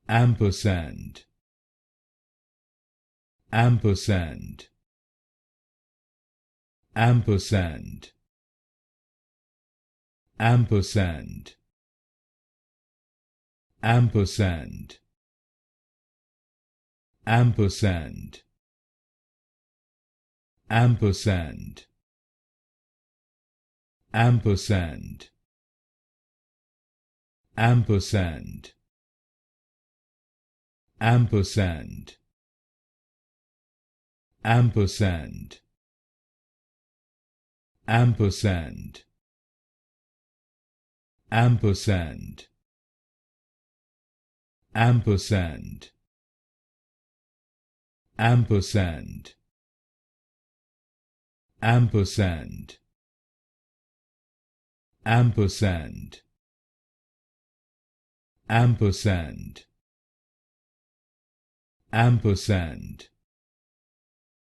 Ampersand, ampersand, ampersand, ampersand, ampersand, ampersand, ampersand, ampersand, ampersand, ampersand, ampersand, ampersand, ampersand, ampersand, ampersand, ampersand, ampersand, ampersand, ampersand,